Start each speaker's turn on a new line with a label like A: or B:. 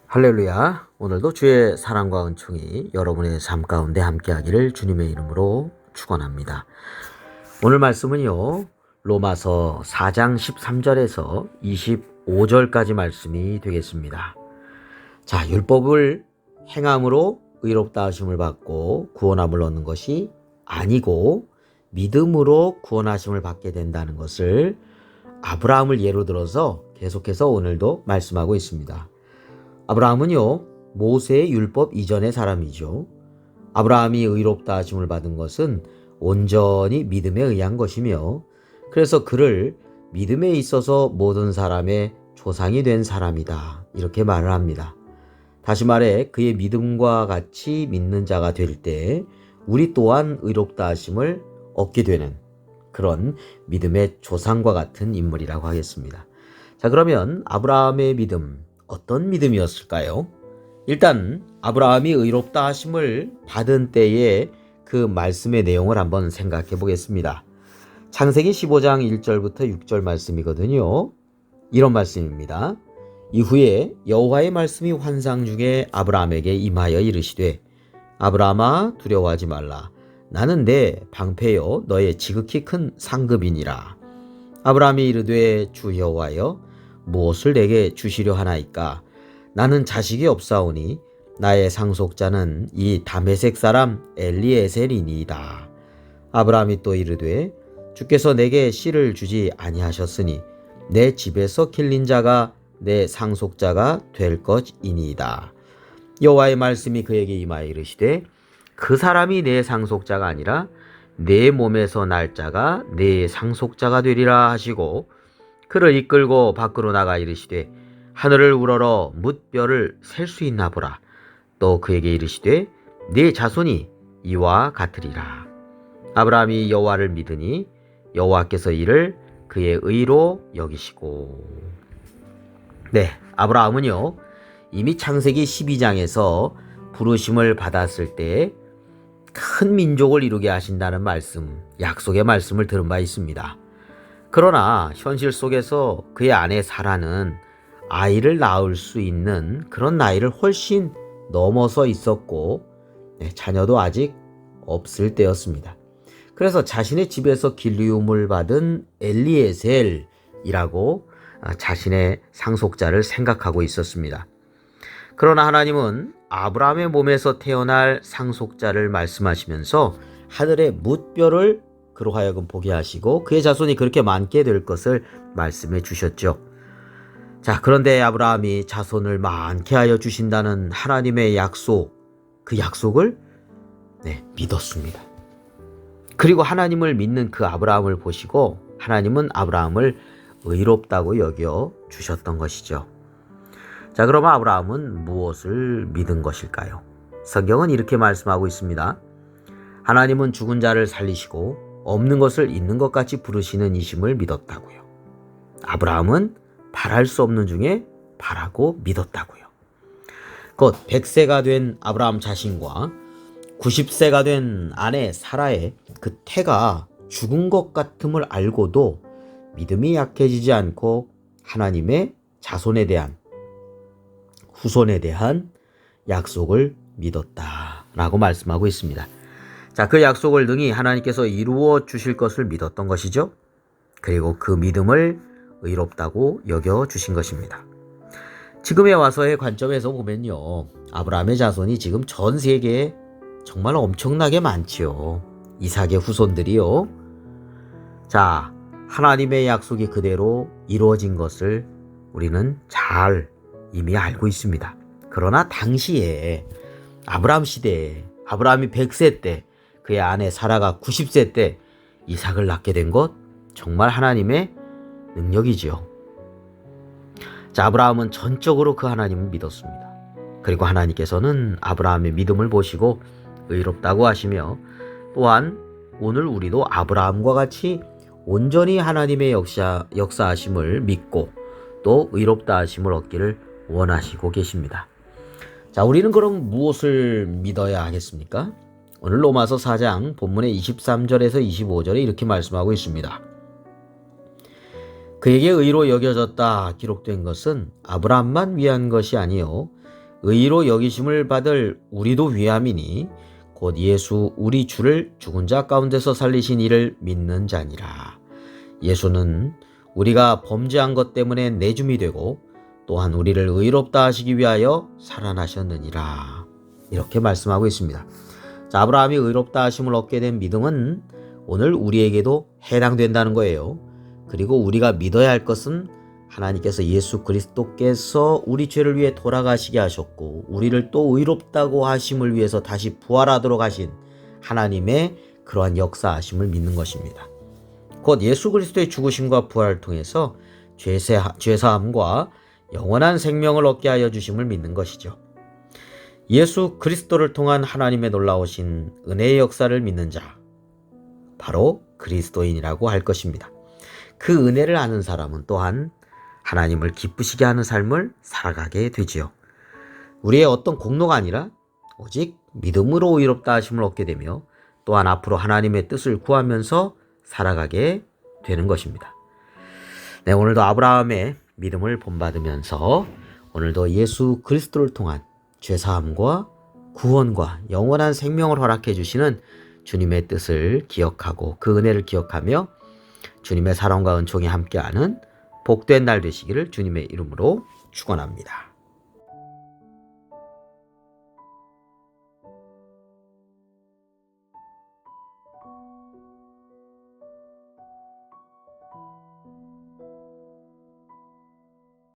A: 할렐루야. 오늘도 주의 사랑과 은총이 여러분의 삶 가운데 함께하기를 주님의 이름으로 축원합니다. 오늘 말씀은요, 로마서 4장 13절에서 25절까지 말씀이 되겠습니다. 자, 율법을 행함으로 의롭다 하심을 받고 구원함을 얻는 것이 아니고 믿음으로 구원하심을 받게 된다는 것을 아브라함을 예로 들어서 계속해서 오늘도 말씀하고 있습니다. 아브라함은요, 모세의 율법 이전의 사람이죠. 아브라함이 의롭다 하심을 받은 것은 온전히 믿음에 의한 것이며, 그래서 그를 믿음에 있어서 모든 사람의 조상이 된 사람이다, 이렇게 말을 합니다. 다시 말해 그의 믿음과 같이 믿는 자가 될 때 우리 또한 의롭다 하심을 얻게 되는 그런 믿음의 조상과 같은 인물이라고 하겠습니다. 자, 그러면 아브라함의 믿음, 어떤 믿음이었을까요? 일단 아브라함이 의롭다 하심을 받은 때의 그 말씀의 내용을 한번 생각해 보겠습니다. 창세기 15장 1절부터 6절 말씀이거든요. 이런 말씀입니다. 이후에 여호와의 말씀이 환상 중에 아브라함에게 임하여 이르시되, 아브라함아, 두려워하지 말라. 나는 내 방패요 너의 지극히 큰 상급이니라. 아브라함이 이르되, 주 여호와여, 무엇을 내게 주시려 하나이까? 나는 자식이 없사오니 나의 상속자는 이 다메섹 사람 엘리에셀이니이다. 아브라함이 또 이르되, 주께서 내게 씨를 주지 아니하셨으니 내 집에서 길린 자가 내 상속자가 될 것이니이다. 여호와의 말씀이 그에게 임하여 이르시되, 그 사람이 내 상속자가 아니라 내 몸에서 날 자가 내 상속자가 되리라 하시고, 그를 이끌고 밖으로 나가 이르시되, 하늘을 우러러 뭇별을 셀 수 있나 보라. 또 그에게 이르시되, 네 자손이 이와 같으리라. 아브라함이 여호와를 믿으니 여호와께서 이를 그의 의로 여기시고. 네, 아브라함은요, 이미 창세기 12장에서 부르심을 받았을 때 큰 민족을 이루게 하신다는 말씀, 약속의 말씀을 들은 바 있습니다. 그러나 현실 속에서 그의 아내 사라는 아이를 낳을 수 있는 그런 나이를 훨씬 넘어서 있었고, 자녀도 아직 없을 때였습니다. 그래서 자신의 집에서 길리움을 받은 엘리에셀이라고 자신의 상속자를 생각하고 있었습니다. 그러나 하나님은 아브라함의 몸에서 태어날 상속자를 말씀하시면서 하늘의 뭇별을 그로 하여금 보게 하시고 그의 자손이 그렇게 많게 될 것을 말씀해 주셨죠. 자, 그런데 아브라함이 자손을 많게 하여 주신다는 하나님의 약속, 그 약속을 믿었습니다. 그리고 하나님을 믿는 그 아브라함을 보시고 하나님은 아브라함을 의롭다고 여겨 주셨던 것이죠. 자, 그러면 아브라함은 무엇을 믿은 것일까요? 성경은 이렇게 말씀하고 있습니다. 하나님은 죽은 자를 살리시고 없는 것을 있는 것 같이 부르시는 이심을 믿었다고요. 아브라함은 바랄 수 없는 중에 바라고 믿었다고요. 곧 100세가 된 아브라함 자신과 90세가 된 아내 사라의 그 태가 죽은 것 같음을 알고도 믿음이 약해지지 않고 하나님의 자손에 대한, 후손에 대한 약속을 믿었다라고 말씀하고 있습니다. 자, 그 약속을 능히 하나님께서 이루어 주실 것을 믿었던 것이죠. 그리고 그 믿음을 의롭다고 여겨 주신 것입니다. 지금에 와서의 관점에서 보면요, 아브라함의 자손이 지금 전 세계에 정말 엄청나게 많지요. 이삭의 후손들이요. 자, 하나님의 약속이 그대로 이루어진 것을 우리는 잘 이미 알고 있습니다. 그러나 당시에 아브라함 시대에 아브라함이 100세 때 그의 아내 사라가 90세 때 이삭을 낳게 된 것, 정말 하나님의 능력이지요. 자, 아브라함은 전적으로 그 하나님을 믿었습니다. 그리고 하나님께서는 아브라함의 믿음을 보시고 의롭다고 하시며, 또한 오늘 우리도 아브라함과 같이 온전히 하나님의 역사하심을 믿고 또 의롭다 하심을 얻기를 원하시고 계십니다. 자, 우리는 그럼 무엇을 믿어야 하겠습니까? 오늘 로마서 4장 본문의 23절에서 25절에 이렇게 말씀하고 있습니다. 그에게 의로 여겨졌다 기록된 것은 아브라함만 위한 것이 아니요 의로 여기심을 받을 우리도 위함이니 곧 예수 우리 주를 죽은 자 가운데서 살리신 이를 믿는 자니라. 예수는 우리가 범죄한 것 때문에 내줌이 되고 또한 우리를 의롭다 하시기 위하여 살아나셨느니라. 이렇게 말씀하고 있습니다. 자, 아브라함이 의롭다 하심을 얻게 된 믿음은 오늘 우리에게도 해당된다는 거예요. 그리고 우리가 믿어야 할 것은 하나님께서 예수 그리스도께서 우리 죄를 위해 돌아가시게 하셨고 우리를 또 의롭다고 하심을 위해서 다시 부활하도록 하신 하나님의 그러한 역사하심을 믿는 것입니다. 곧 예수 그리스도의 죽으심과 부활을 통해서 죄사함과 영원한 생명을 얻게 하여 주심을 믿는 것이죠. 예수 그리스도를 통한 하나님의 놀라우신 은혜의 역사를 믿는 자, 바로 그리스도인이라고 할 것입니다. 그 은혜를 아는 사람은 또한 하나님을 기쁘시게 하는 삶을 살아가게 되지요. 우리의 어떤 공로가 아니라 오직 믿음으로 의롭다 하심을 얻게 되며 또한 앞으로 하나님의 뜻을 구하면서 살아가게 되는 것입니다. 네, 오늘도 아브라함의 믿음을 본받으면서 오늘도 예수 그리스도를 통한 죄사함과 구원과 영원한 생명을 허락해 주시는 주님의 뜻을 기억하고 그 은혜를 기억하며 주님의 사랑과 은총이 함께하는 복된 날 되시기를 주님의 이름으로 축원합니다.